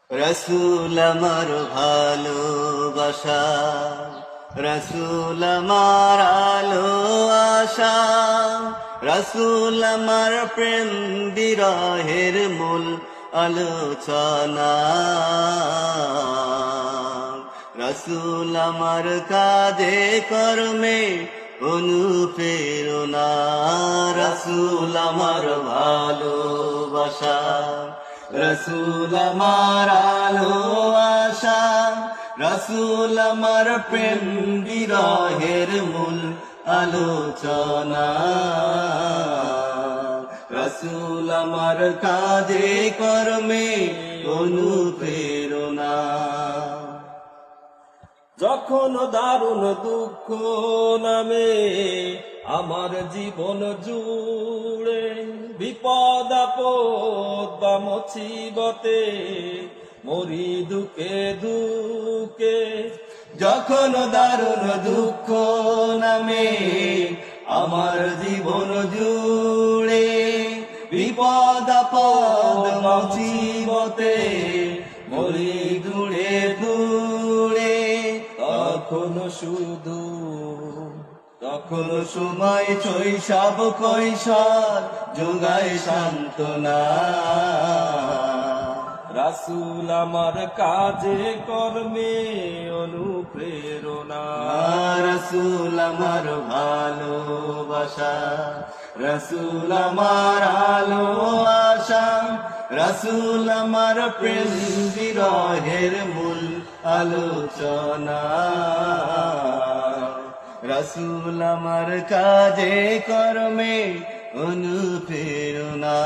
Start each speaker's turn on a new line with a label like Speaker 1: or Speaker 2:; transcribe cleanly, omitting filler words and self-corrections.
Speaker 1: রসুল আমার ভালোবাসা, রসুল আমার আলো আশা, রসুল আমার প্রেম বিরহের মূল আলোচনা। রসুল আমার কাজে কর্মে অনুপ্রেরণা, রসুল আমার ভালোবাসা, রসুল আমার আলো আশা, রসুল আমার প্রেম বিরহের মূল আলোচনা। রসুল আমার কাজে কর্মে অনুপ্রেরণা।
Speaker 2: যখন দারুণ দুঃখ নামে আমার জীবন জুড়ে, বিপদ আপদ বা মুসিবতে মরি দুঃখে দুঃখে।
Speaker 1: যখন দারুণ দুঃখ নামে আমার জীবন জুড়ে, বিপদ আপদ মুসিবতে মরি দূরে দূরে, তখন সময় শৈশব কৈশোর যোগায় সান্ত্বনা।
Speaker 2: রাসূল আমার কাজে কর্মে অনুপ্রেরণা,
Speaker 1: রসুল আমার ভালোবাসা, রসুল আমার আলো আশা, রসুল আমার প্রেম বিরহের মূল আলোচনা। রসুল আমার কাজে কর্মে অনুপ্রেরণা।